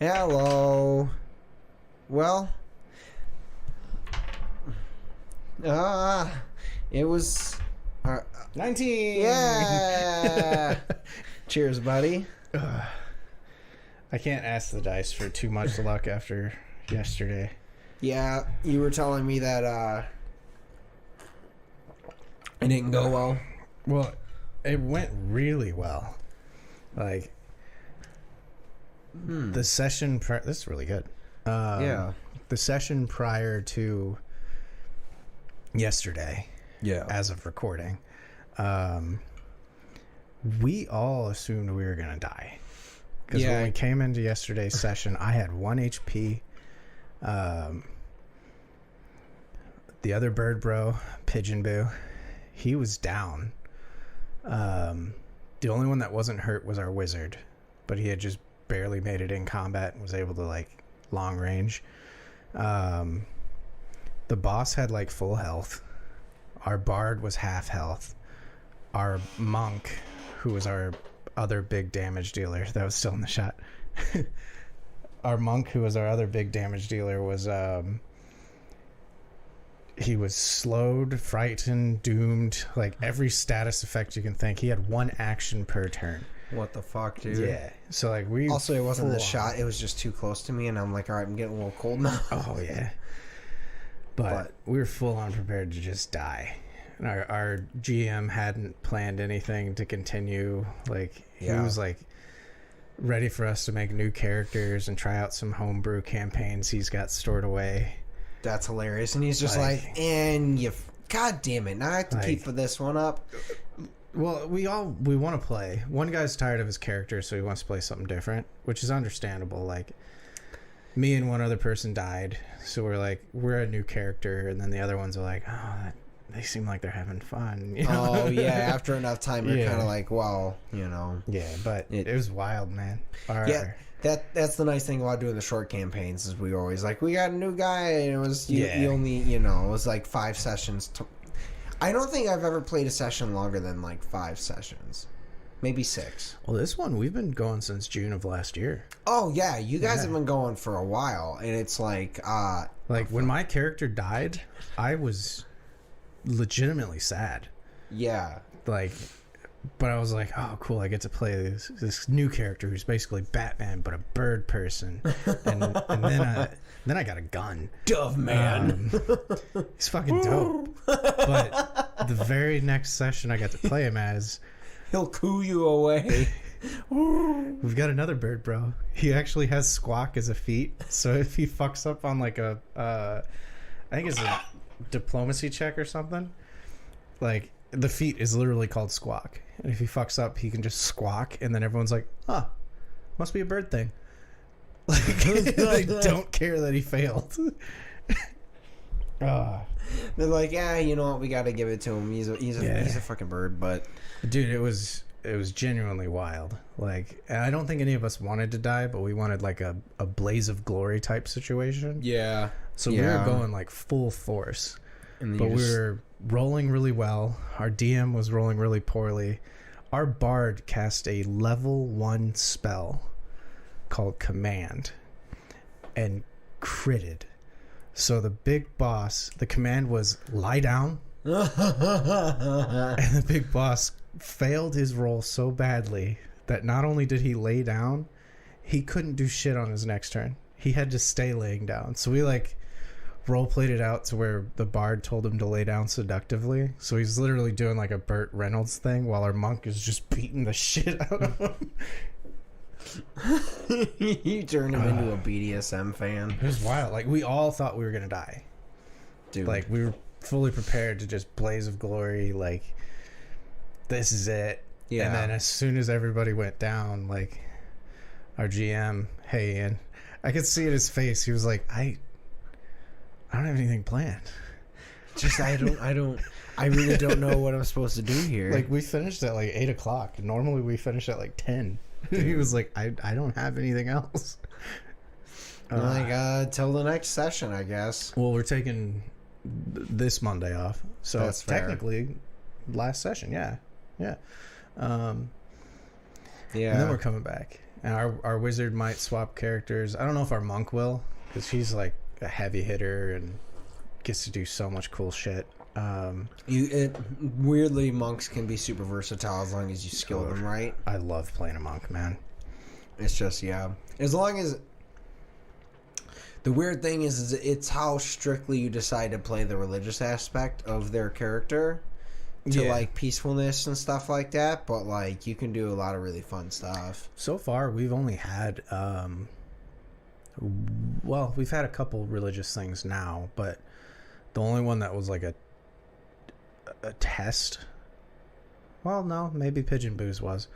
Hello. Well, it was 19. Yeah. Cheers, buddy. I can't ask the dice for too much luck after yesterday. Yeah, you were telling me that it didn't go well. Well, it went really well. Like the session this is really good. Yeah. The session prior to yesterday, as of recording, we all assumed we were gonna die. Because when we came into yesterday's session, I had 1 HP. The other bird bro, Pigeon Boo, he was down. The only one that wasn't hurt was our wizard, but he had just barely made it in combat and was able to like long range. The boss had like full health. Our bard was half health. Our monk, who was our other big damage dealer, that was still in the shot. Our monk, who was our other big damage dealer, was he was slowed, frightened, doomed, like every status effect you can think. He had 1 action per turn. What the fuck, dude? Yeah. So like we also, it wasn't the shot, it was just too close to me, and I'm like, all right, I'm getting a little cold now. Oh yeah. But we were full on prepared to just die. And our GM hadn't planned anything to continue. Like he was like ready for us to make new characters and try out some homebrew campaigns he's got stored away. That's hilarious. And he's just like, and you, god damn it, now I have to keep this one up. Well, we want to play. One guy's tired of his character, so he wants to play something different, which is understandable. Like, me and one other person died, so we're like, we're a new character, and then the other ones are like, oh, they seem like they're having fun. You know? Oh, yeah, after enough time, you're kind of like, well, you know. Yeah, but it was wild, man. That's the nice thing about doing the short campaigns is we always like, we got a new guy, and it was you only, you know, it was like 5 sessions. I don't think I've ever played a session longer than like 5 sessions, maybe 6. Well, this one we've been going since June of last year. Oh yeah, you guys have been going for a while, and it's like when my character died, I was legitimately sad. Yeah, like. But I was like, oh, cool, I get to play this new character who's basically Batman, but a bird person. And then I got a gun. Dove Man. He's fucking dope. But the very next session I got to play him as... He'll coo you away. We've got another bird, bro. He actually has squawk as a feat. So if he fucks up on like I think it's a diplomacy check or something, like... The feat is literally called squawk. And if he fucks up, he can just squawk, and then everyone's like, huh, must be a bird thing. Like, they don't care that he failed. They're like, yeah, you know what, we gotta give it to him. He's a fucking bird, but... Dude, it was genuinely wild. Like, and I don't think any of us wanted to die, but we wanted like a blaze of glory type situation. Yeah. So we were going like full force. But we were rolling really well. Our DM was rolling really poorly. Our bard cast a level 1 spell called Command and critted. So the big boss, the command was lie down. And the big boss failed his roll so badly that not only did he lay down, he couldn't do shit on his next turn. He had to stay laying down. So we like... role played it out to where the bard told him to lay down seductively, so he's literally doing like a Burt Reynolds thing while our monk is just beating the shit out of him. You turned him into a BDSM fan. It was wild. Like, we all thought we were gonna die, dude. Like, we were fully prepared to just blaze of glory, like, this is it. Yeah. And then as soon as everybody went down, like, our GM, hey, and I could see in his face, he was like, I don't have anything planned. Just I really don't know what I'm supposed to do here. Like, we finished at like 8 o'clock. Normally we finish at like 10. He was like, I don't have anything else. Till the next session, I guess. Well, we're taking this Monday off, so that's technically last session. Yeah. Yeah. And then we're coming back, And our wizard might swap characters. I don't know if our monk will, because he's like a heavy hitter and gets to do so much cool shit. Weirdly, monks can be super versatile as long as you skill them right. I love playing a monk, man. It's just, yeah. As long as... The weird thing is it's how strictly you decide to play the religious aspect of their character to, like, peacefulness and stuff like that. But, like, you can do a lot of really fun stuff. So far, we've only had... well, we've had a couple religious things now, but the only one that was, like, a test... Well, no, maybe Pigeon Booze was.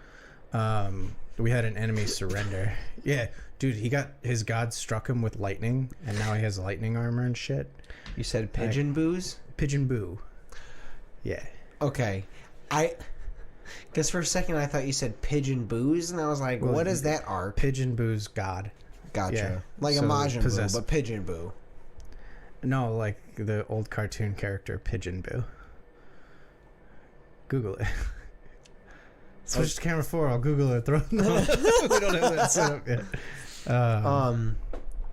We had an enemy surrender. Yeah, dude, he got his god struck him with lightning, and now he has lightning armor and shit. You said Pigeon Booze? Pigeon Boo. Yeah. Okay. Because for a second I thought you said Pigeon Booze, and I was like, what is that art? Pigeon Boo's god. Gotcha. Yeah. Like so a Majin Buu, but Pigeon Boo. No, like the old cartoon character Pigeon Boo. Google it. Switch to camera 4. I'll Google it. Throw it. We don't have that set up yet.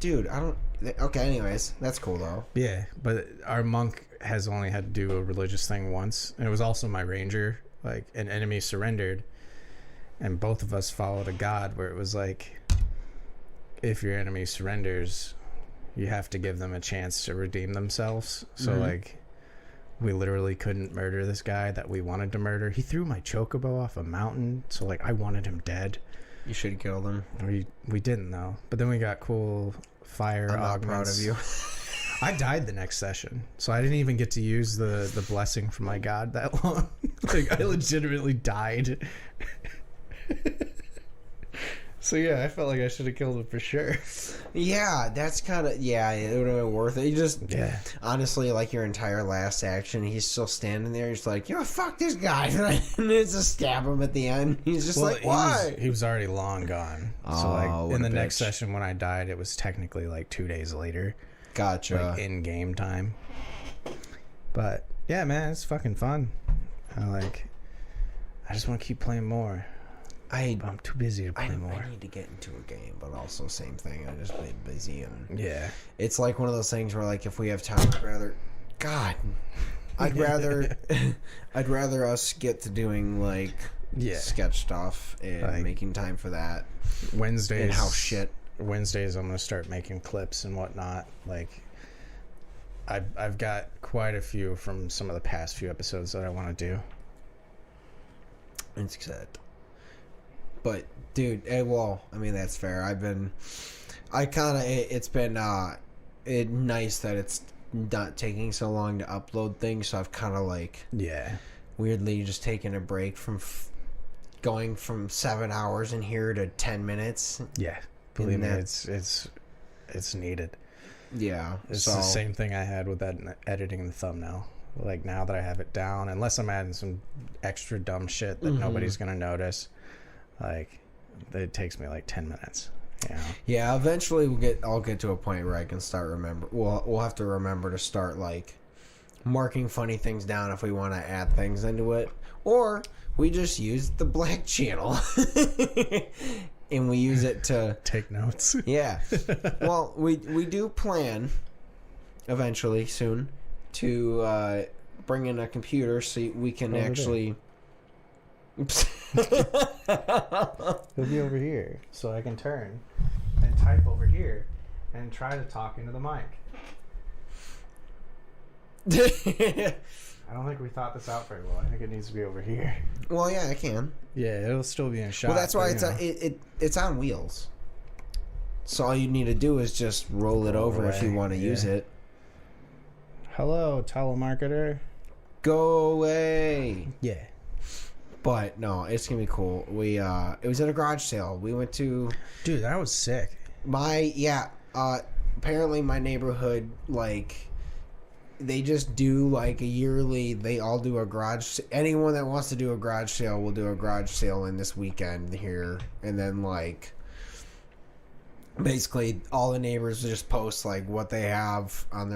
Dude, I don't. Okay, anyways, that's cool though. Yeah, but our monk has only had to do a religious thing once, and it was also my ranger. Like, an enemy surrendered, and both of us followed a god where it was like, if your enemy surrenders, you have to give them a chance to redeem themselves. So like, we literally couldn't murder this guy that we wanted to murder. He threw my chocobo off a mountain, so like I wanted him dead. You should have killed him. We didn't though. But then we got cool fire I'm not augments. proud of you. I died the next session, so I didn't even get to use the blessing from my god that long. Like, I legitimately died. So yeah, I felt like I should have killed him for sure. Yeah, that's kind of... Yeah, it would have been worth it. You just... Yeah. Honestly, like, your entire last action, he's still standing there. He's like, yo, fuck this guy. And it's just stab him at the end. He's just like, why? He was already long gone. So, like, in the next session when I died, it was technically, like, 2 days later. Gotcha. Like, in-game time. But, yeah, man, it's fucking fun. I just want to keep playing more. I'm too busy to play more. I need to get into a game, but also same thing. I just been busy and yeah. It's like one of those things where, like, if we have time, I'd rather us get to doing like sketch stuff and like, making time for that. Wednesdays and house shit. Wednesdays, I'm gonna start making clips and whatnot. Like, I've got quite a few from some of the past few episodes that I want to do. It's good. But dude, well, I mean that's fair. It's been nice that it's not taking so long to upload things. So I've kind of like weirdly just taken a break from going from 7 hours in here to 10 minutes. Yeah, believe me, it's needed. Yeah, it's the same thing I had with that editing the thumbnail. Like, now that I have it down, unless I'm adding some extra dumb shit that nobody's gonna notice. Like, it takes me like 10 minutes. You know? Yeah, eventually I'll get to a point where I can start we'll have to remember to start like marking funny things down if we want to add things into it, or we just use the black channel and we use it to take notes. Yeah. Well, we do plan eventually soon to bring in a computer so we can actually. He'll be over here, so I can turn and type over here and try to talk into the mic. I don't think we thought this out very well. I think it needs to be over here. Well, yeah, I can. Yeah, it'll still be in shot. Well, that's why it's on wheels. So all you need to do is just roll it over if you want to use it. Hello, telemarketer. Go away. Yeah. But no, it's gonna be cool. It was at a garage sale. We went to. Dude, that was sick. Apparently my neighborhood, like, they just do like a yearly. They all do a garage. Anyone that wants to do a garage sale will do a garage sale in this weekend here, and then like. Basically, all the neighbors just post like what they have on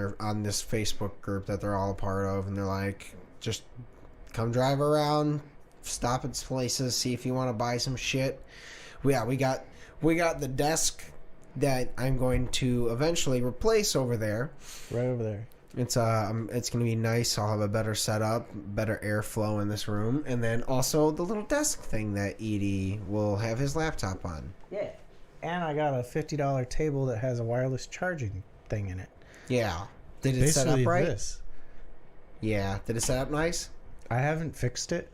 this Facebook group that they're all a part of, and they're like, just come drive around. Stop at places, see if you want to buy some shit. We got We got the desk that I'm going to eventually replace over there. Right over there. It's going to be nice. I'll have a better setup, better airflow in this room, and then also the little desk thing that Edie will have his laptop on. Yeah. And I got a $50 table that has a wireless charging thing in it. Yeah. Did it set up right? This. Yeah. Did it set up nice? I haven't fixed it.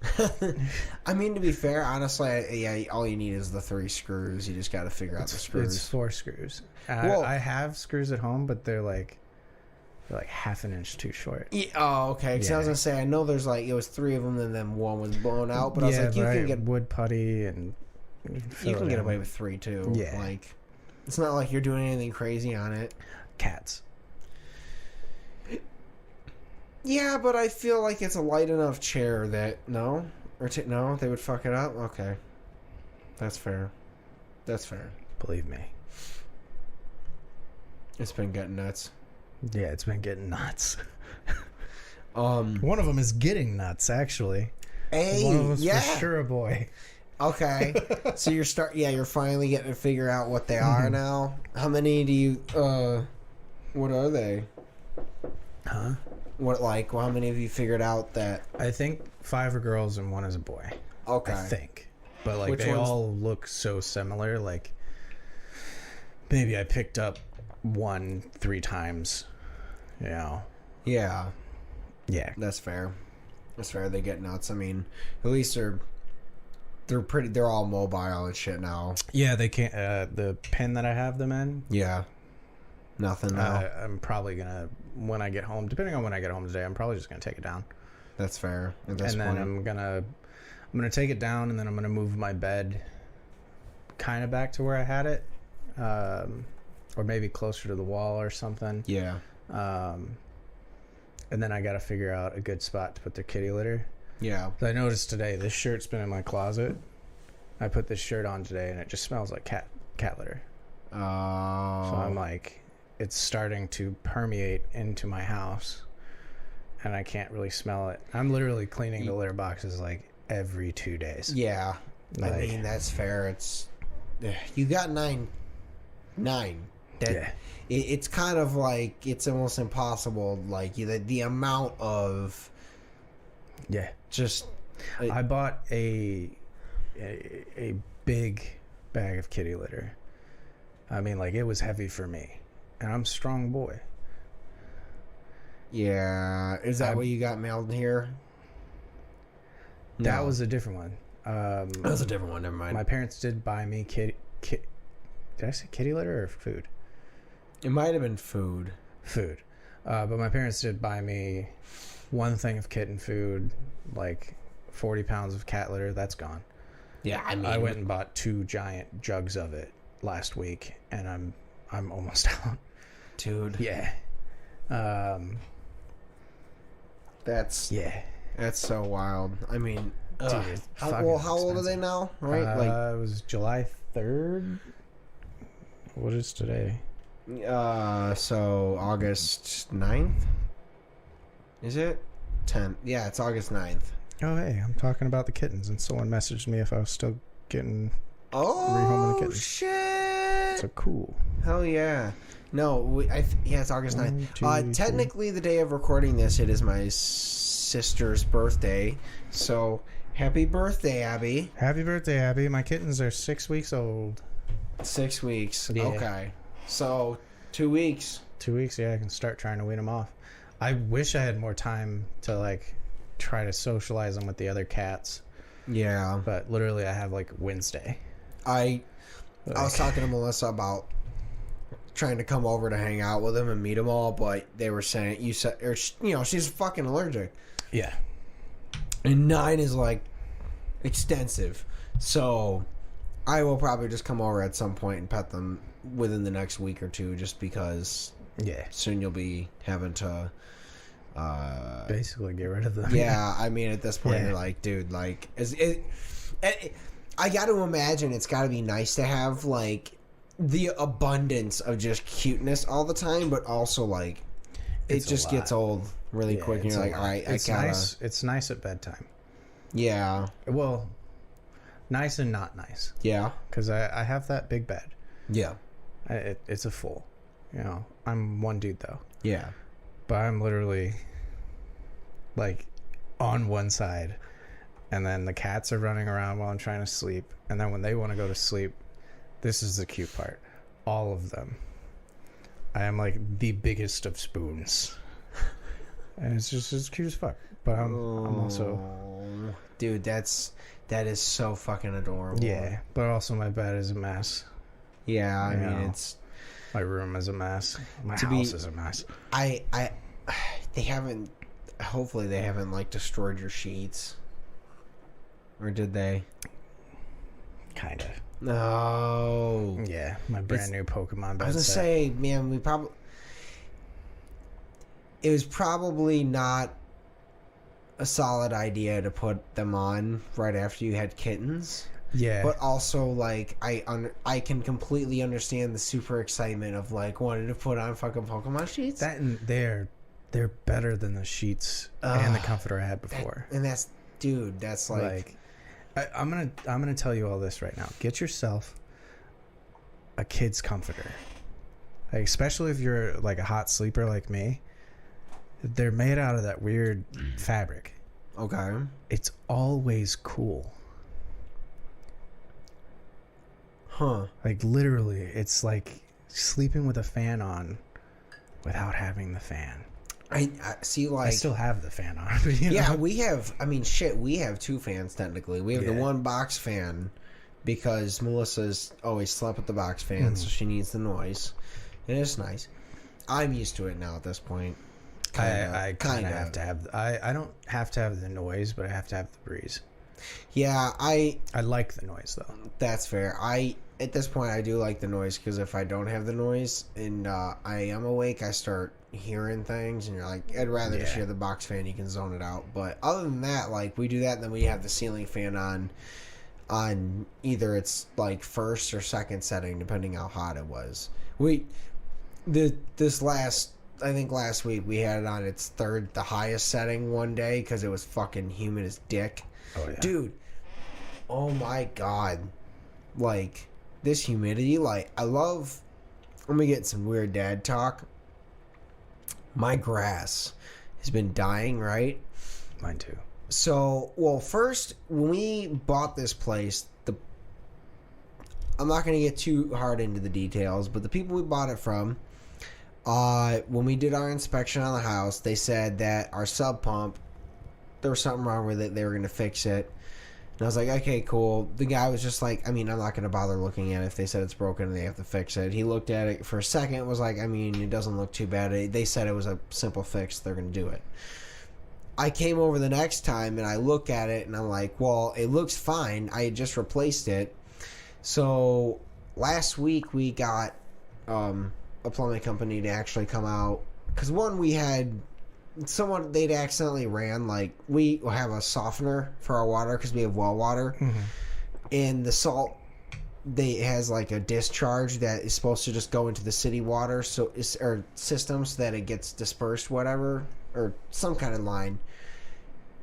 I mean, to be fair, honestly, all you need is the 3 screws. You just got to figure out the screws. It's 4 screws. I have screws at home, but they're like half an inch too short. Yeah, oh, okay. Because I was gonna say, I know there's it was 3 of them, and then 1 was blown out. But I was like, you can get wood putty, and you can get away with 3 too. Yeah, it's not like you're doing anything crazy on it. Cats. Yeah, but I feel like it's a light enough chair that no, they would fuck it up. Okay, that's fair. That's fair. Believe me, it's been getting nuts. Yeah, it's been getting nuts. One of them is getting nuts, actually. Hey, one of them's for sure a boy. Okay, so you're finally getting to figure out what they are now. How many do you? What are they? Huh? How many have you figured out that? I think 5 are girls and 1 is a boy. Okay, I think, but they all look so similar. Maybe I picked up 1 3 times. Yeah. Yeah. That's fair. They get nuts. I mean, at least they're all mobile and shit now. Yeah, they can't. The pen that I have them in. Yeah. Nothing now. I'm probably gonna, when I get home, depending on when I get home today, I'm probably just gonna take it down. That's fair. Then I'm gonna take it down, and then I'm gonna move my bed kind of back to where I had it, or maybe closer to the wall or something. Yeah. And then I got to figure out a good spot to put the kitty litter. Yeah. So I noticed today this shirt's been in my closet. I put this shirt on today, and it just smells like cat litter. Oh. So I'm like, it's starting to permeate into my house, and I can't really smell it. I'm literally cleaning the litter boxes every 2 days. Yeah. I mean, that's fair. It's you got 9. It's kind of it's almost impossible. The amount of just. I bought a big bag of kitty litter. I mean, it was heavy for me, and I'm a strong boy. Yeah, is that what you got mailed here? That was a different one. That was a different one. Never mind. My parents did buy me did I say kitty litter or food? It might have been food. But my parents did buy me 1 thing of kitten food, 40 pounds of cat litter. That's gone. Yeah, I mean, I went and bought 2 giant jugs of it last week, and I'm almost out. Dude. Yeah. That's so wild. I mean, dude, how old are they now? Right? It was July 3rd. What is today? So August 9th? Is it? 10th. Yeah, it's August 9th. Oh, hey, I'm talking about the kittens, and someone messaged me if I was still getting rehoming the kittens. Shit! So cool. Hell yeah. No, it's August 9th. Technically, the day of recording this, it is my sister's birthday. So, happy birthday, Abby. Happy birthday, Abby. My kittens are 6 weeks old. 6 weeks. Yeah. Okay. So, 2 weeks. 2 weeks, yeah, I can start trying to wean them off. I wish I had more time to, try to socialize them with the other cats. Yeah. But literally, I have, Wednesday. I was talking to Melissa about trying to come over to hang out with them and meet them all, but they were saying, she's fucking allergic. Yeah. And 9 is, extensive. So, I will probably just come over at some point and pet them within the next week or 2, just because soon you'll be having to basically get rid of them. Yeah, I mean, at this point, you're like, dude, I got to imagine it's got to be nice to have, the abundance of just cuteness all the time, but also, it just gets old really quick, and you're like, all right, it's nice at bedtime. Yeah. Well, Nice and not nice. Yeah. Because I have that big bed. Yeah. It's a full. You know, I'm one dude though. Yeah. But I'm literally like on one side, and then the cats are running around while I'm trying to sleep, and then when they want to go to sleep, this is the cute part, all of them, I am like the biggest of spoons, and it's cute as fuck. But I'm also, dude, that is so fucking adorable. Yeah, but also my bed is a mess. Yeah, I mean, it's my room is a mess. My house is a mess. They haven't. Hopefully, they haven't like destroyed your sheets, or did they? Kind of. No. Yeah, my brand new Pokemon bed. I was gonna say, man, it was probably not a solid idea to put them on right after you had kittens. Yeah. But also, like, I can completely understand the super excitement of, like, wanting to put on fucking Pokemon sheets. That and they're better than the sheets and the comforter I had before. That's like I'm gonna tell you all this right now. Get yourself a kid's comforter. Like, especially if you're like a hot sleeper like me. They're made out of that weird fabric. Okay. It's always cool. Huh. Like, literally, it's like sleeping with a fan on without having the fan. I see, like... I still have the fan on. But, yeah, we have... I mean, shit, we have two fans, technically. We have the one box fan because Melissa's always slept with the box fan, so she needs the noise. And it's nice. I'm used to it now at this point. I kind of have to have... I don't have to have the noise, but I have to have the breeze. Yeah, I like the noise, though. That's fair. At this point, I do like the noise, because if I don't have the noise and I am awake, I start hearing things, and you're like, I'd rather just hear the box fan. You can zone it out. But other than that, like, we do that, and then we have the ceiling fan on either it's like first or second setting, depending how hot it was. I think last week we had it on its third, the highest setting one day, because it was fucking humid as dick. Oh, yeah. Dude, oh my god. Like, this humidity, like, let me get some weird dad talk. My grass has been dying, right? Mine too. So, well, first, when we bought this place, I'm not going to get too hard into the details, but the people we bought it from, when we did our inspection on the house, they said that our sub pump, there was something wrong with it. They were going to fix it. And I was like, okay, cool. The guy was just like, I mean, I'm not going to bother looking at it. If they said it's broken and they have to fix it. He looked at it for a second and was like, I mean, it doesn't look too bad. They said it was a simple fix. They're going to do it. I came over the next time and I look at it and I'm like, well, it looks fine. I had just replaced it. So last week we got a plumbing company to actually come out. Because one, we had... they'd accidentally ran, like, we have a softener for our water because we have well water, and the salt it has like a discharge that is supposed to just go into the city water or system so that it gets dispersed, whatever, or some kind of line.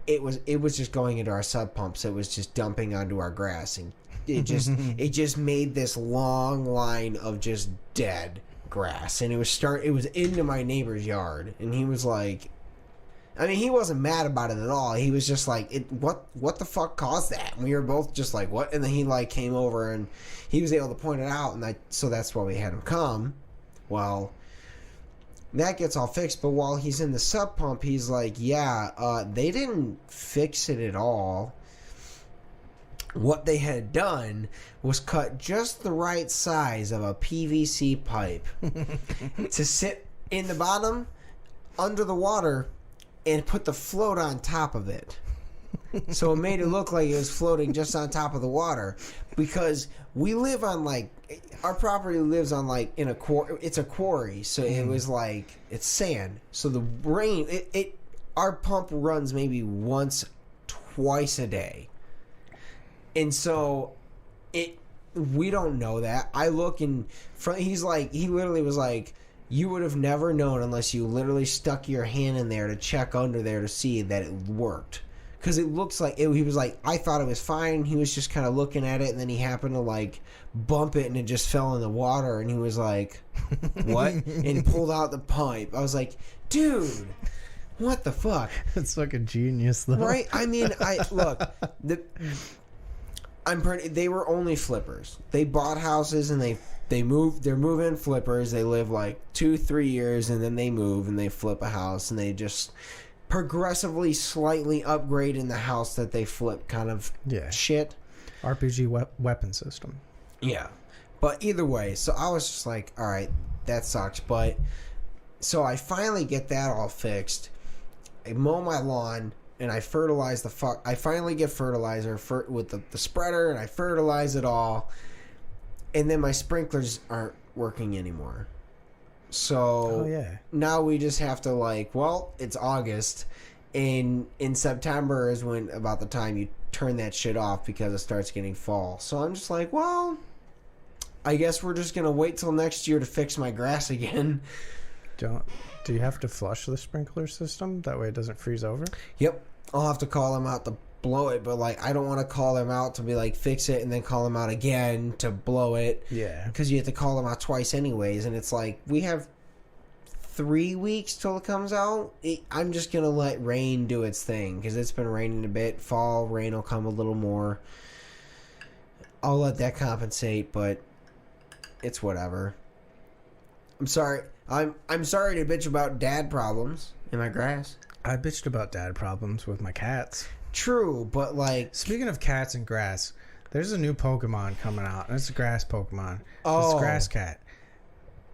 It was just going into our sub pumps. It was just dumping onto our grass, and it just made this long line of just dead grass, and it was into my neighbor's yard, and he was like, I mean, he wasn't mad about it at all. He was just like, what the fuck caused that? And we were both just like, what? And then he like came over and he was able to point it out, and so that's why we had him come. Well, that gets all fixed, but while he's in the sub pump, he's like, yeah, they didn't fix it at all. What they had done was cut just the right size of a PVC pipe to sit in the bottom under the water and put the float on top of it. So it made it look like it was floating just on top of the water, because we live on, like, our property lives on, like, in a quarry. It's a quarry, so it was like, it's sand. So the rain, our pump runs maybe twice a day. And so we don't know that. I look in front, he literally was like, you would have never known unless you literally stuck your hand in there to check under there to see that it worked. because it looks like he was like, I thought it was fine. He was just kind of looking at it, and then he happened to like bump it, and it just fell in the water. And he was like, "What?" And he pulled out the pipe. I was like, "Dude, what the fuck?" It's like a genius, though, right? I mean, they were only flippers. They bought houses and they're moving flippers. They live like 2-3 years and then they move and they flip a house, and they just progressively slightly upgrade in the house that they flip kind of shit. RPG weapon system. Yeah. But either way, so I was just like, all right, that sucks. But so I finally get that all fixed. I mow my lawn and I fertilize I finally get fertilizer with the spreader, and I fertilize it all. And then my sprinklers aren't working anymore. So now we just have to it's August, and in September is about the time you turn that shit off because it starts getting fall. So I'm just like, well, I guess we're just gonna wait till next year to fix my grass again. Do you have to flush the sprinkler system? That way it doesn't freeze over? Yep. I'll have to call them out to blow it, but I don't want to call them out to be like fix it and then call them out again to blow it. Yeah. Because you have to call them out twice anyways, and it's like we have 3 weeks till it comes out. I'm just gonna let rain do its thing because it's been raining a bit. Fall rain will come a little more. I'll let that compensate, but it's whatever. I'm sorry. I'm sorry to bitch about dad problems in my grass. I bitched about dad problems with my cats. True, but speaking of cats and grass, there's a new Pokemon coming out, and it's a grass Pokemon. Oh. It's grass cat.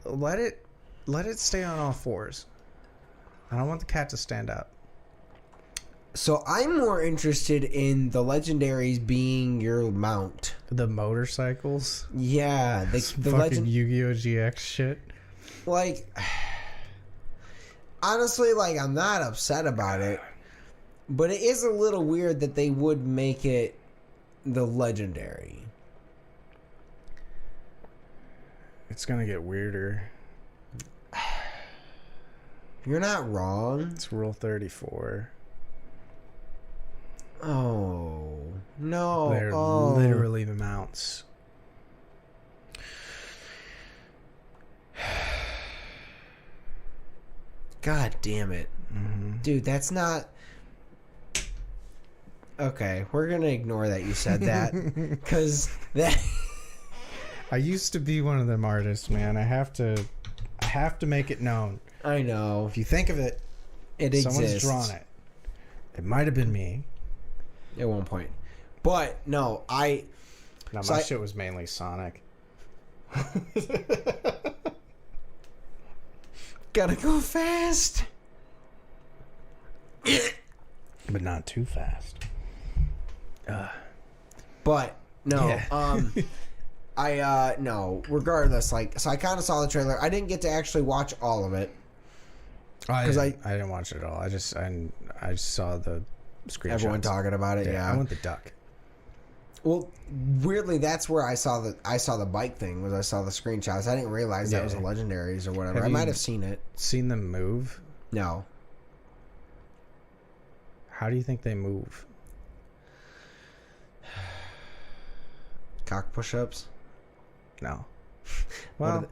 Let it stay on all fours. I don't want the cat to stand up. So I'm more interested in the legendaries being your mount. The motorcycles? Yeah. The fucking Yu-Gi-Oh! GX shit. Honestly, I'm not upset about it. But it is a little weird that they would make it the legendary. It's gonna get weirder. You're not wrong. It's Rule 34. Oh. No. They're literally the mounts. God damn it. Mm-hmm. Dude, that's not... Okay, we're gonna ignore that you said that. Because that... I used to be one of them artists, man. I have to make it known. I know. If you think of it, someone's exists. drawn it. It might have been me. At one point. But, no, my shit was mainly Sonic. Gotta go fast. But not too fast. But, no, no, regardless, so I kind of saw the trailer. I didn't get to actually watch all of it. I didn't watch it at all. I just saw the screenshots. Everyone talking about it, yeah. I want the duck. Well, weirdly, that's where I saw the bike thing. I saw the screenshots. I didn't realize that was the legendaries or whatever. I might have seen it. Seen them move? No. How do you think they move? Cock push-ups? No. Well,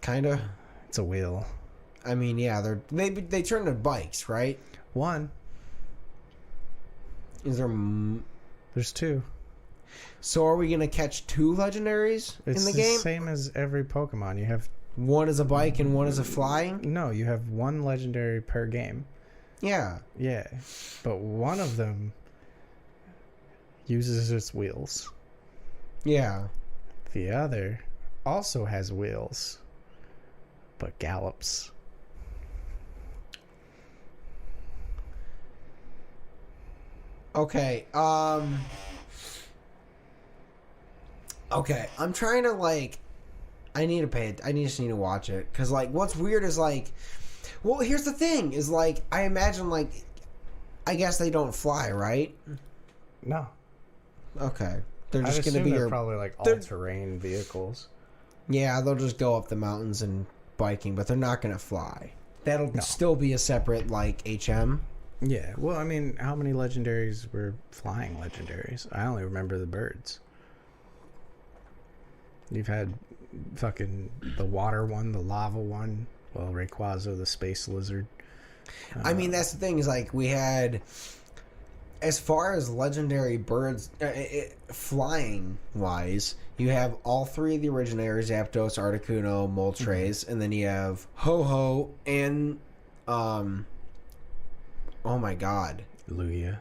kind of. It's a wheel. I mean, yeah, they turn to bikes, right? One. Is there? There's two. So are we gonna catch two legendaries in the game? It's the same as every Pokemon. You have one is a bike and one is a flying. No, you have one legendary per game. Yeah. Yeah, but one of them uses its wheels. Yeah. The other also has wheels, but gallops. Okay. Okay. I'm trying to I need to pay it. I just need to watch it because what's weird is well, here's the thing: is I imagine I guess they don't fly, right? No. Okay. They're just going to be probably all-terrain vehicles. Yeah, they'll just go up the mountains and biking, but they're not going to fly. That'll still be a separate HM. Yeah, well, I mean, how many legendaries were flying legendaries? I only remember the birds. You've had fucking the water one, the lava one, well, Rayquaza, the space lizard. I mean, that's the thing, is like we had, as far as legendary birds, flying wise, you have all three of the originaries: Zapdos, Articuno, Moltres, and then you have Ho-Ho and oh my god, Lugia.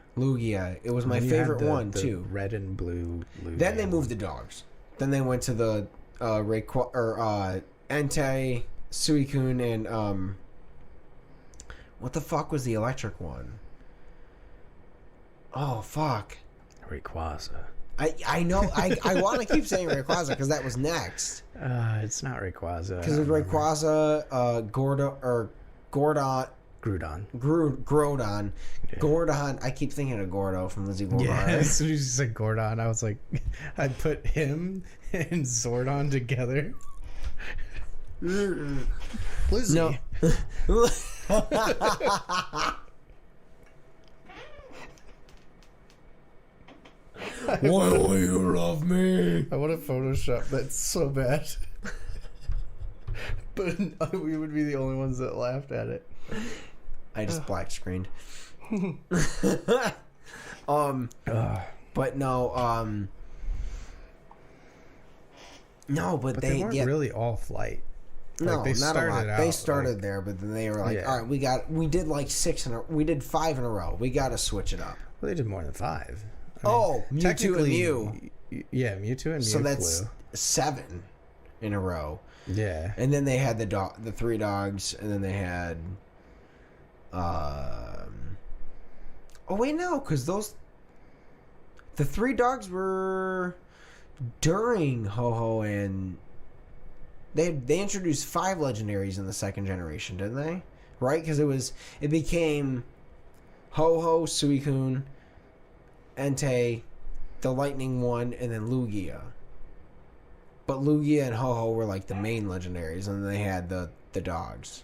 It was my favorite one too. Red and blue Lugia. Then they moved the dogs. Then they went to the Entei, Suicune, and what the fuck was the electric one? Oh fuck. Rayquaza. I know. I want to keep saying Rayquaza because that was next. It's not Rayquaza. Because it's Rayquaza, Groudon. Groudon. Yeah. Gordon. I keep thinking of Gordo from Lizzie Gordon. Yeah, as soon as you said Gordon, I was like, I'd put him and Zordon together. Lizzie. No. Why do you love me? I want to Photoshop that so bad. But we would be the only ones that laughed at it. I just black screened. But no, no, but they weren't really all flight. No, like not a lot. They started there, but then they were like, all right, we did like 5 in a row. We got to switch it up. Well, they did more than 5. Mewtwo and Mew. Yeah, Mewtwo and Mew. So that's 7 in a row. Yeah. And then they had the 3 dogs, and then they had oh wait, no, because the 3 dogs were during Ho-Ho, and they introduced 5 legendaries in the second generation, didn't they? Right? Because it became Ho-Ho, Suicune, Entei, the lightning one, and then Lugia. But Lugia and Ho-Ho were like the main legendaries, and then they had the dogs.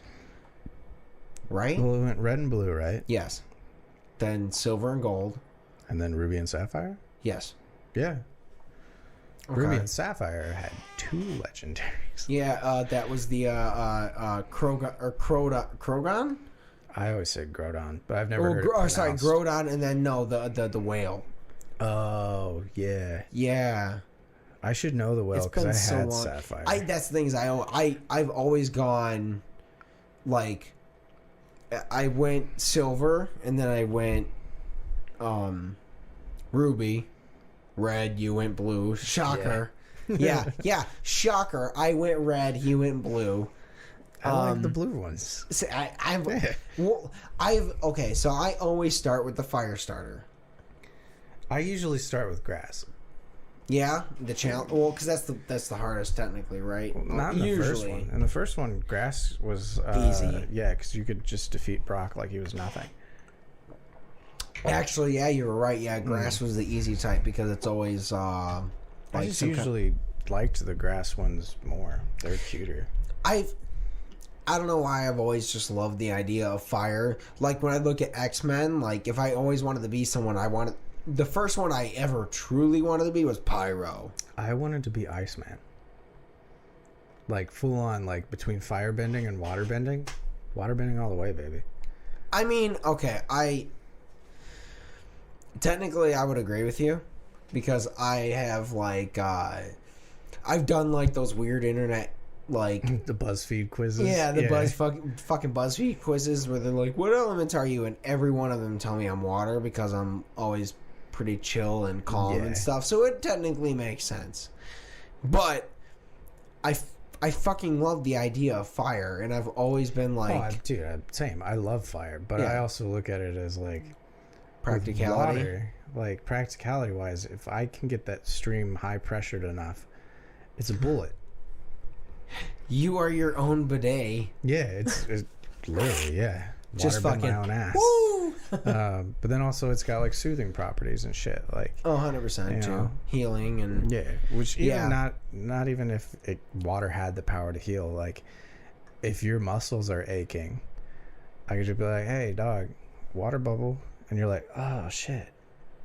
Right? Well, we went red and blue, right? Yes. Then silver and gold. And then ruby and sapphire? Yes. Yeah. Okay. Ruby and sapphire had 2 legendaries. Yeah, that was the Krogon? I always say Groudon, but I've never heard it pronounced. Sorry, Groudon, and then the whale. Oh, yeah. Yeah. I should know the whale because I had sapphire. That's the things I've always gone, like, I went silver, and then I went ruby, red, you went blue. Shocker. Yeah, shocker. I went red, he went blue. I like the blue ones. See, okay, so I always start with the fire starter. I usually start with grass. Yeah, the challenge. Well, because that's the hardest technically, right? Well, not in the first one. In the first one, grass was easy. Yeah, because you could just defeat Brock like he was nothing. Actually, yeah, you were right. Yeah, grass was the easy type because it's always I just usually liked the grass ones more. They're cuter. I don't know why I've always just loved the idea of fire. Like when I look at X-Men, like if I always wanted to be someone, the first one I ever truly wanted to be was Pyro. I wanted to be Iceman. Like full on, like between firebending and waterbending. Waterbending all the way, baby. I mean, okay, technically I would agree with you because I have like I've done like those weird internet like the BuzzFeed quizzes. Yeah, fucking BuzzFeed quizzes where they're like, "What elements are you?" And every one of them tell me I'm water because I'm always pretty chill and calm and stuff. So it technically makes sense. But I fucking love the idea of fire, and I've always been like, same. I love fire, but I also look at it as like practicality. Water, like practicality wise, if I can get that stream high pressured enough, it's a bullet. You are your own bidet. Yeah, it's literally, yeah. Just fucking my own ass. Woo! But then also it's got like soothing properties and shit, like 100% too. Healing and which even not even if water had the power to heal, like if your muscles are aching, I could just be like, hey dog, water bubble, and you're like, oh shit,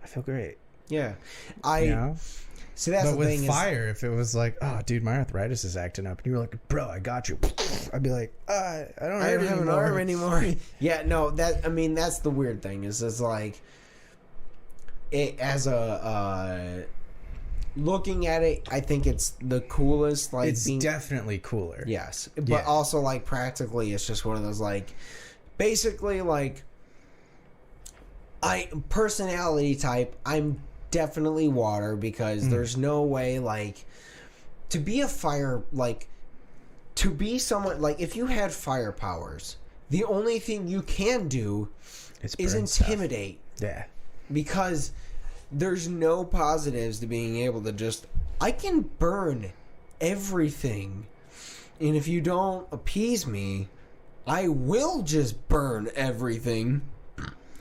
I feel great. Yeah, See, that's but the with thing fire, if it was like, oh, dude, my arthritis is acting up, and you were like, bro, I got you. I'd be like, I don't have an arm anymore. Yeah, no, that's the weird thing is like, it as a looking at it, I think it's the coolest. Like, it's definitely cooler. Yes, but also like practically, it's just one of those like, basically like, personality type. I'm definitely water because there's no way like to be a fire like to be someone like if you had fire powers, the only thing you can do is intimidate. Stuff. Yeah, because there's no positives to being able to just I can burn everything, and if you don't appease me, I will just burn everything.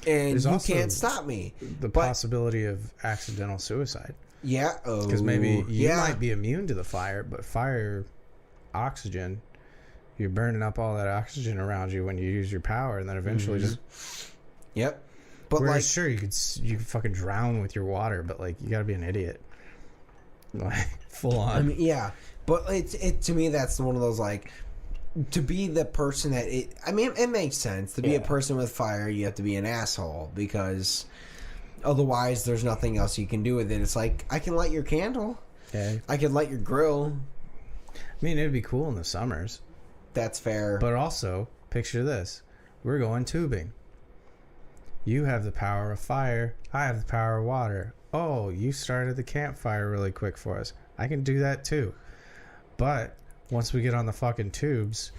And you can't stop me. The possibility of accidental suicide. Yeah. Because maybe you might be immune to the fire, but fire, oxygen, you're burning up all that oxygen around you when you use your power, and then eventually just... Yep. But like, sure, you could fucking drown with your water, but like, you gotta be an idiot. Like, full on. I mean, yeah. But it to me, that's one of those like... To be the person that it makes sense. To be a person with fire, you have to be an asshole because otherwise there's nothing else you can do with it. It's like, I can light your candle. Yeah. I can light your grill. I mean, it'd be cool in the summers. That's fair. But also, picture this. We're going tubing. You have the power of fire. I have the power of water. Oh, you started the campfire really quick for us. I can do that too. But... once we get on the fucking tubes,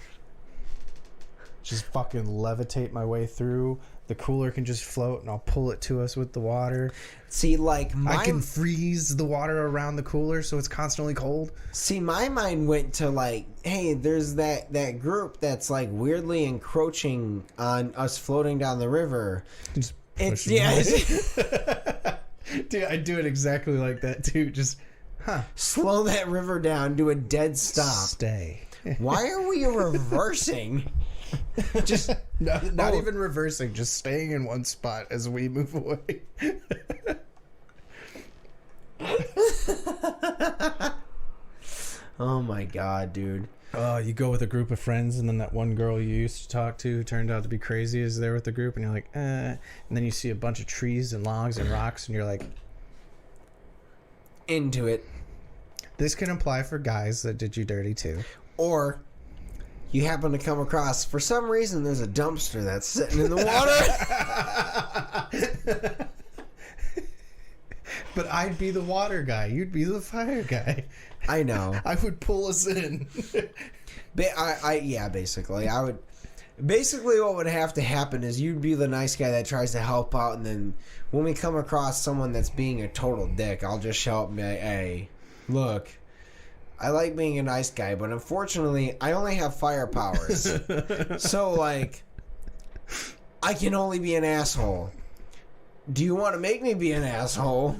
just fucking levitate my way through. The cooler can just float, and I'll pull it to us with the water. See, like, I can freeze the water around the cooler so it's constantly cold. See, my mind went to, like, hey, there's that group that's, like, weirdly encroaching on us floating down the river. Just it's, Dude, I do it exactly like that, too. Just... slow that river down, do a dead stop. Stay. Why are we reversing? Just not even reversing, just staying in one spot as we move away. Oh my god, dude. You go with a group of friends, and then that one girl you used to talk to turned out to be crazy is there with the group, and you're like, and then you see a bunch of trees and logs and rocks, and you're like, into it. This can apply for guys that did you dirty too. Or you happen to come across, for some reason, there's a dumpster that's sitting in the water. But I'd be the water guy. You'd be the fire guy. I know. I would pull us in. Basically. I would... Basically, what would have to happen is you'd be the nice guy that tries to help out, and then when we come across someone that's being a total dick, I'll just shout and be like, hey, look, I like being a nice guy, but unfortunately, I only have fire powers. So, like, I can only be an asshole. Do you want to make me be an asshole,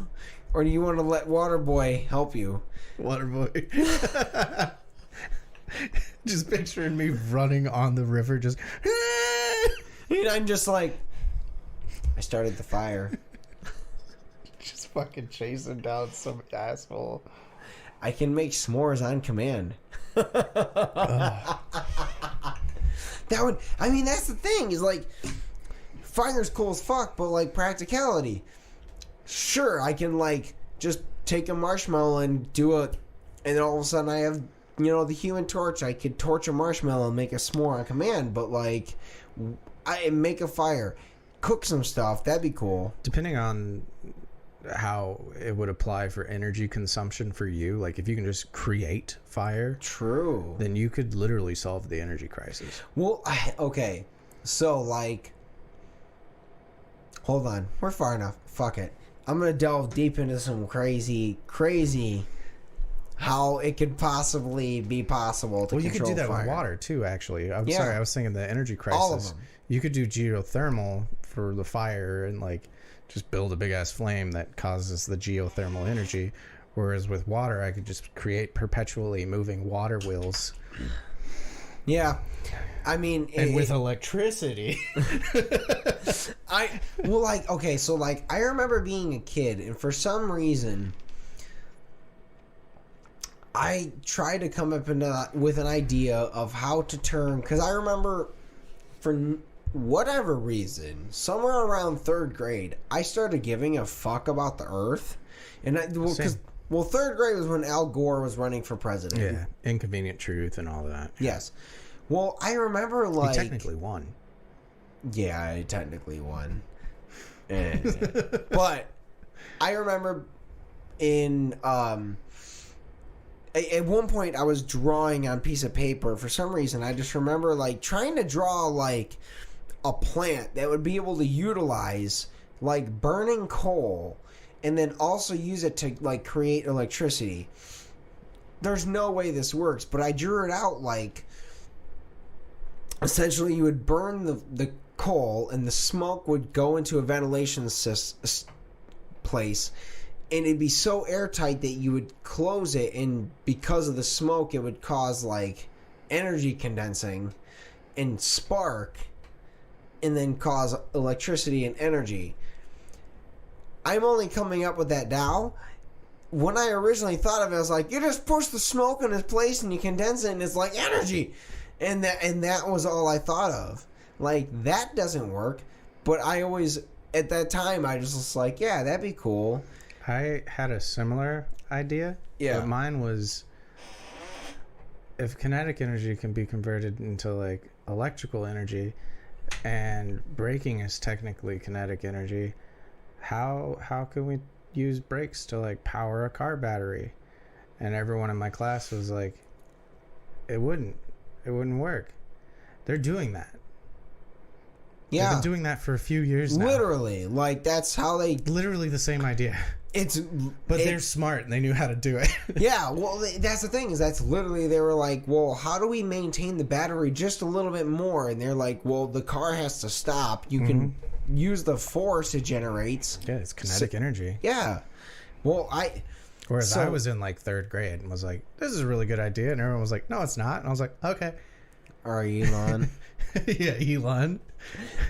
or do you want to let Waterboy help you? Waterboy. Just picturing me running on the river, just... And I'm just like, I started the fire. Just fucking chasing down some asshole. I can make s'mores on command. That would... I mean, that's the thing, is like, fire's cool as fuck, but like, practicality. Sure, I can like, just take a marshmallow and do a... And then all of a sudden I have... You know, the Human Torch, I could torch a marshmallow and make a s'more on command, but, like, I make a fire, cook some stuff, that'd be cool. Depending on how it would apply for energy consumption for you, like, if you can just create fire... True. Then you could literally solve the energy crisis. Well, okay, so, like... Hold on, we're far enough, fuck it. I'm gonna delve deep into some crazy... how it could possibly be possible to control fire. Well, you could do that with water, too, actually. I'm sorry, I was thinking the energy crisis. All of them. You could do geothermal for the fire and, like, just build a big-ass flame that causes the geothermal energy. Whereas with water, I could just create perpetually moving water wheels. Yeah. I mean, and with electricity. I remember being a kid, and for some reason, I tried to come up with an idea of how to turn, because I remember, for whatever reason, somewhere around 3rd grade, I started giving a fuck about the Earth, and third grade was when Al Gore was running for president. Yeah, Inconvenient Truth and all that. Yes. Well, I remember, like... He technically won. Yeah, I technically won. But I remember at one point I was drawing on a piece of paper. For some reason, I just remember, like, trying to draw, like, a plant that would be able to utilize, like, burning coal and then also use it to, like, create electricity. There's no way this works, but I drew it out, like... Essentially, you would burn the coal, and the smoke would go into a ventilation place, and it'd be so airtight that you would close it, and because of the smoke, it would cause, like, energy condensing and spark, and then cause electricity and energy. I'm only coming up with that now. When I originally thought of it, I was like, you just push the smoke in its place, and you condense it, and it's like energy. And that was all I thought of. Like, that doesn't work. But I always, at that time, I just was like, yeah, that'd be cool. I had a similar idea. Yeah. But mine was, if kinetic energy can be converted into, like, electrical energy, and braking is technically kinetic energy, how can we use brakes to, like, power a car battery? And everyone in my class was like, it wouldn't work. They're doing that. Yeah. They've been doing that for a few years now. Literally. Like, that's how they... Literally the same idea. They're smart and they knew how to do it. Yeah, well, that's the thing, is that's literally, they were like, well, how do we maintain the battery just a little bit more? And they're like, well, the car has to stop. You can use the force it generates. Yeah, it's kinetic energy. Yeah. Well, Whereas I was in, like, 3rd grade and was like, this is a really good idea. And everyone was like, no, it's not. And I was like, okay. Or Elon. Yeah, Elon.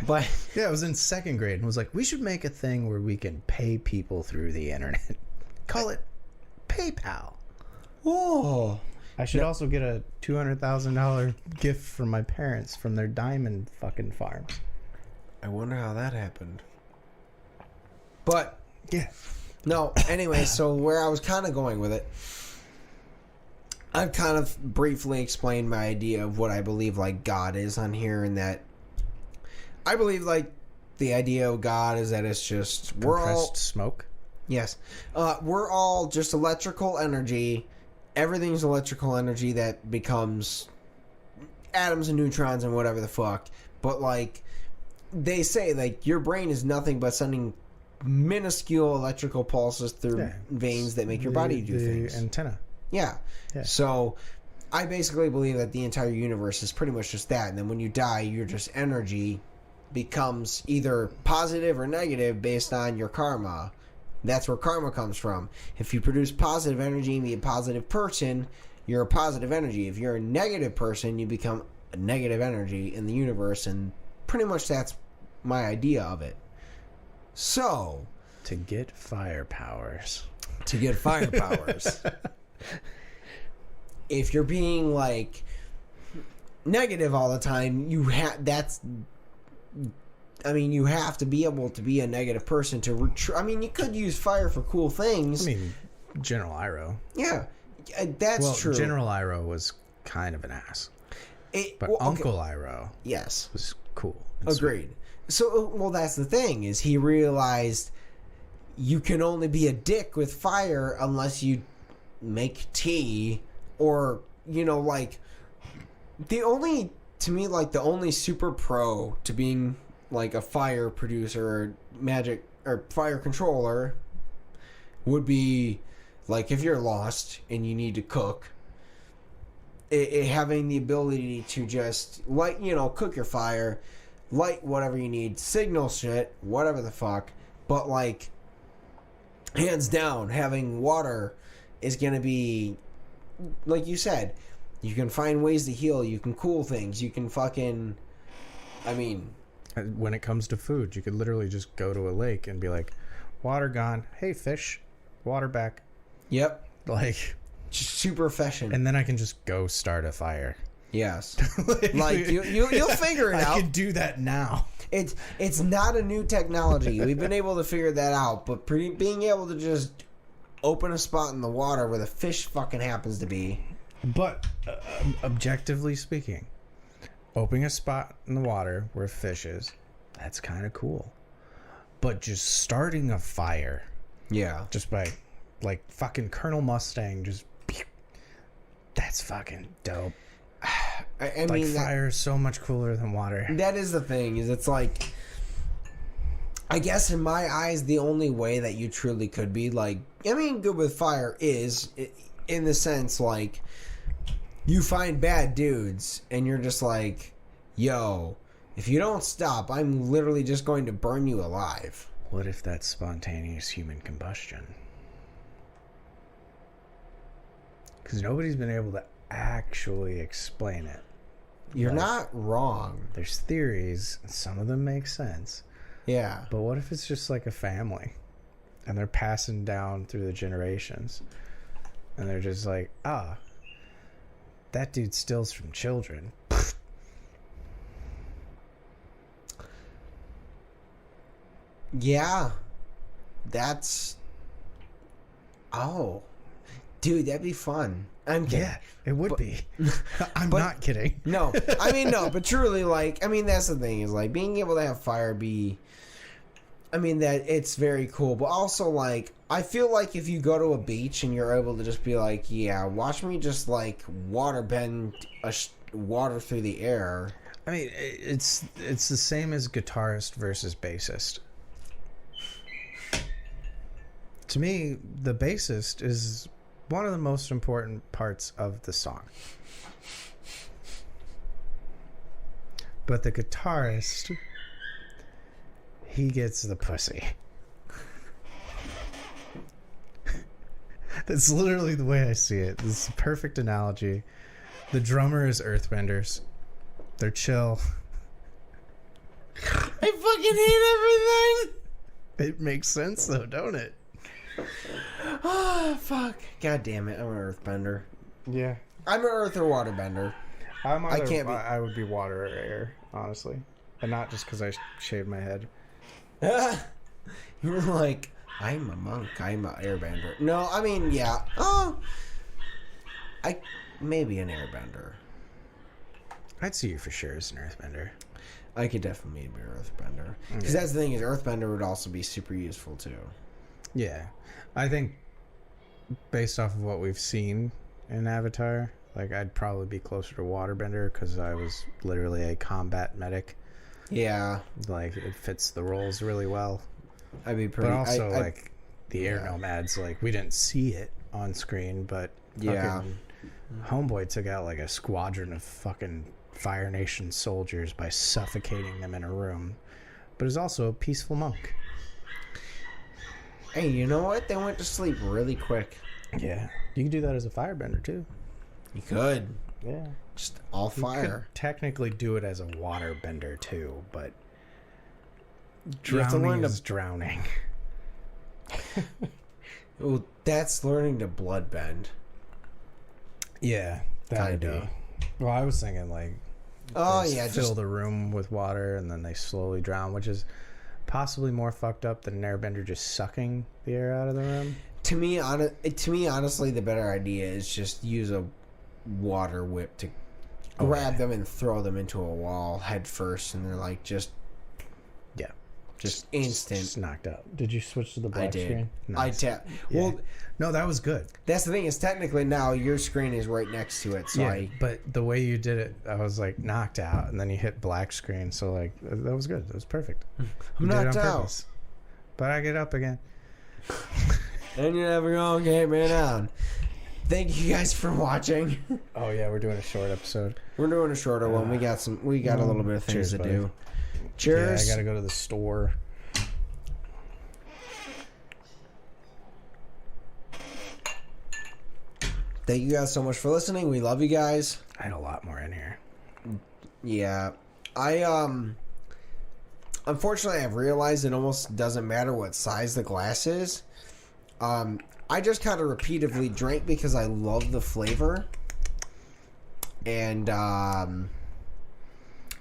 But yeah, I was in 2nd grade and was like, we should make a thing where we can pay people through the internet. Call it PayPal. Oh. I should also get a $200,000 gift from my parents from their diamond fucking farms. I wonder how that happened. But yeah. No, anyway, so where I was kind of going with it, I've kind of briefly explained my idea of what I believe, like, God is on here, and that I believe, like, the idea of God is that it's just... Compressed smoke? Yes. We're all just electrical energy. Everything's electrical energy that becomes atoms and neutrons and whatever the fuck. But, like, they say, like, your brain is nothing but sending minuscule electrical pulses through veins that make your body do things. Antenna. Yeah. So I basically believe that the entire universe is pretty much just that. And then when you die, your just energy becomes either positive or negative based on your karma. That's where karma comes from. If you produce positive energy and be a positive person, you're a positive energy. If you're a negative person, you become a negative energy in the universe. And pretty much that's my idea of it. So, to get fire powers. If you're being, like, negative all the time, you have to be able to be a negative person to you could use fire for cool things. I mean, General Iroh. Yeah, that's true. General Iroh was kind of an ass. Uncle Iroh, yes, was cool. Agreed. Sweet. So, that's the thing, is he realized you can only be a dick with fire unless you make tea, or, like, the only super pro to being, like, a fire producer or magic or fire controller would be, like, if you're lost and you need to cook, having the ability to just, like, cook your fire, light whatever you need, signal shit, whatever the fuck. But, like, hands down, having water is going to be, like you said, You can find ways to heal. You can cool things. You can fucking... I mean... When it comes to food, you could literally just go to a lake and be like, water gone. Hey, fish. Water back. Yep. Like... Just super efficient. And then I can just go start a fire. Yes. Like, you'll figure it out. I can do that now. It's not a new technology. We've been able to figure that out. But being able to just open a spot in the water where the fish fucking happens to be... But objectively speaking, opening a spot in the water where fish is, that's kind of cool. But just starting a fire, just by like fucking Colonel Mustang, just that's fucking dope. I like mean, fire is so much cooler than water. That is the thing. Is it's like, I guess in my eyes, the only way that you truly could be like, I mean, good with fire is in the sense like. You find bad dudes, and you're just like, yo, if you don't stop, I'm literally just going to burn you alive. What if that's spontaneous human combustion? Because nobody's been able to actually explain it. You're not wrong. There's theories, and some of them make sense. Yeah. But what if it's just like a family, and they're passing down through the generations, and they're just like, that dude steals from children. Yeah. That's... Oh. Dude, that'd be fun. I'm kidding. Yeah, it would be. I'm not kidding. No. I mean, no. But truly, like... I mean, that's the thing. Is, like, being able to have fire be... I mean, that it's very cool. But also, like... I feel like if you go to a beach and you're able to just be like, yeah, watch me just like water bend water through the air. I mean, it's the same as guitarist versus bassist. To me, the bassist is one of the most important parts of the song. But the guitarist, he gets the pussy. That's literally the way I see it. This is a perfect analogy. The drummer is earthbenders. They're chill. I fucking hate everything. It makes sense though, don't it? Oh, fuck. God damn it. I'm an earthbender. Yeah. I'm an earth or waterbender. I can't be. I would be water or air, honestly. And not just because I shaved my head. You're like... I'm a monk. I'm an airbender. No, I mean, yeah. Oh, maybe an airbender. I'd see you for sure as an earthbender. I could definitely be an earthbender. Because that's the thing is, earthbender would also be super useful too. Yeah, I think based off of what we've seen in Avatar, like I'd probably be closer to waterbender because I was literally a combat medic. Yeah, like it fits the roles really well. I'd be pretty. But also, like the air nomads, like we didn't see it on screen, but Homeboy took out like a squadron of fucking Fire Nation soldiers by suffocating them in a room. But he's also a peaceful monk. Hey, you know what? They went to sleep really quick. Yeah, you can do that as a firebender too. You could. Yeah, just all fire. You could technically do it as a waterbender too, but. Drowning is drowning. Well, that's learning to bloodbend. Yeah, that'd be. Well, I was thinking like, fill the room with water and then they slowly drown, which is possibly more fucked up than an airbender just sucking the air out of the room. To me, honestly, the better idea is just use a water whip to grab them and throw them into a wall head first, and they're like just instant. Just knocked out. Did you switch to the black screen? I did. Nice. I tapped. Yeah. Well, no, that was good. That's the thing is technically now your screen is right next to it. So but the way you did it, I was like knocked out, and then you hit black screen. So like that was good. That was perfect. I'm knocked out. But I get up again. And you're never going to get me down. Thank you guys for watching. Oh yeah, we're doing a short episode. We're doing a shorter one. We got a little bit of things to do. Cheers. Yeah, I gotta go to the store. Thank you guys so much for listening. We love you guys. I had a lot more in here. Yeah. Unfortunately, I've realized it almost doesn't matter what size the glass is. I just kind of repeatedly drank because I love the flavor. And I'm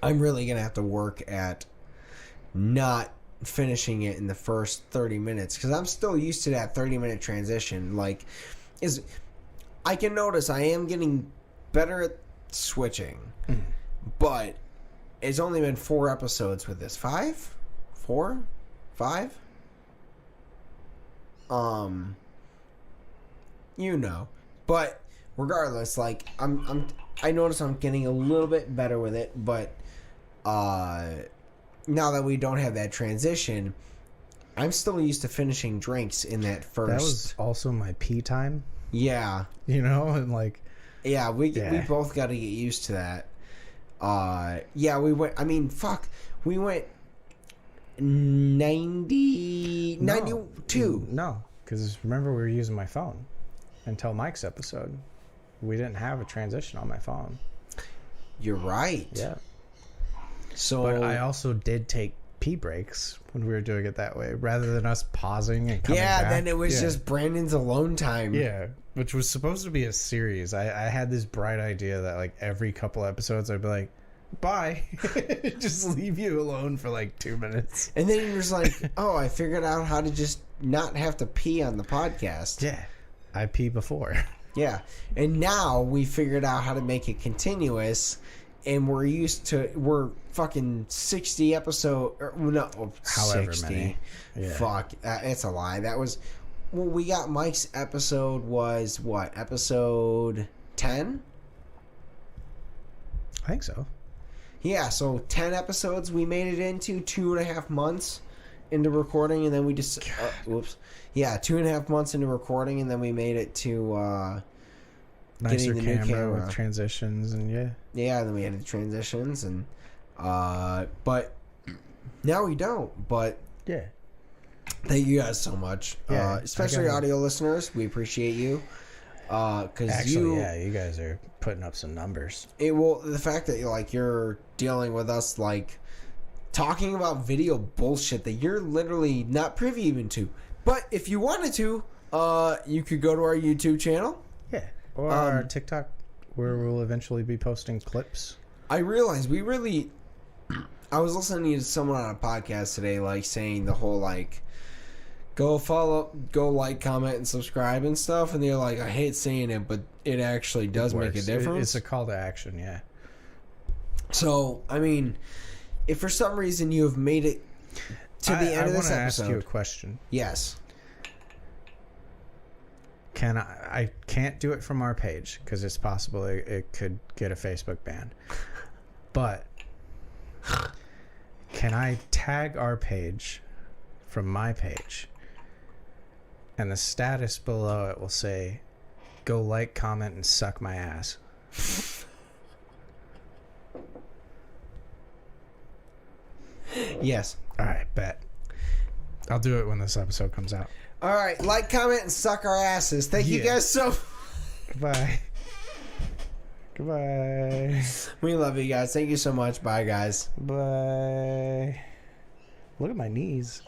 really going to have to work at not finishing it in the first 30 minutes because I'm still used to that 30-minute transition. Like, I can notice I am getting better at switching, but it's only been 4 episodes with this. 5? 4? 5? You know. But regardless, like I notice I'm getting a little bit better with it, but now that we don't have that transition, I'm still used to finishing drinks in that first. That was also my pee time. Yeah. You know, and like we both got to get used to that. We went, we went 92. No, because remember we were using my phone until Mike's episode. We didn't have a transition on my phone. You're right. Yeah. So, but I also did take pee breaks when we were doing it that way, rather than us pausing and coming back. Then it was just Brandon's alone time. Yeah, which was supposed to be a series. I had this bright idea that like every couple episodes I'd be like, bye. Just leave you alone for like 2 minutes. And then you're just like, oh, I figured out how to just not have to pee on the podcast. Yeah. I pee before. Yeah. And now we figured out how to make it continuous, and we're fucking 60 episode, however 60. Many. Yeah. Fuck, it's a lie. That was, we got Mike's episode was what? Episode 10? I think so. Yeah, so 10 episodes we made it into, 2.5 months into recording, and then we just 2.5 months into recording, and then we made it to nicer getting the new camera with transitions, and and then we added transitions, and but now we don't. But yeah, thank you guys so much, especially audio listeners. We appreciate you. Because you guys are putting up some numbers. The fact that you're dealing with us talking about video bullshit that you're literally not privy even to. But if you wanted to, you could go to our YouTube channel. Yeah. Or our TikTok, where we'll eventually be posting clips. I realized I was listening to someone on a podcast today, saying the whole go follow, go like, comment, and subscribe and stuff. And they're like, I hate saying it, but it actually does make a difference. It's a call to action, yeah. So, if for some reason you have made it to the end of this episode, I want to ask you a question. Yes. I can't do it from our page because it's possible it could get a Facebook ban. But can I tag our page from my page? And the status below it will say, go like, comment, and suck my ass. Yes. All right, bet. I'll do it when this episode comes out. All right, like, comment, and suck our asses. Thank you guys so much. Goodbye. Goodbye. We love you guys. Thank you so much. Bye, guys. Bye. Look at my knees.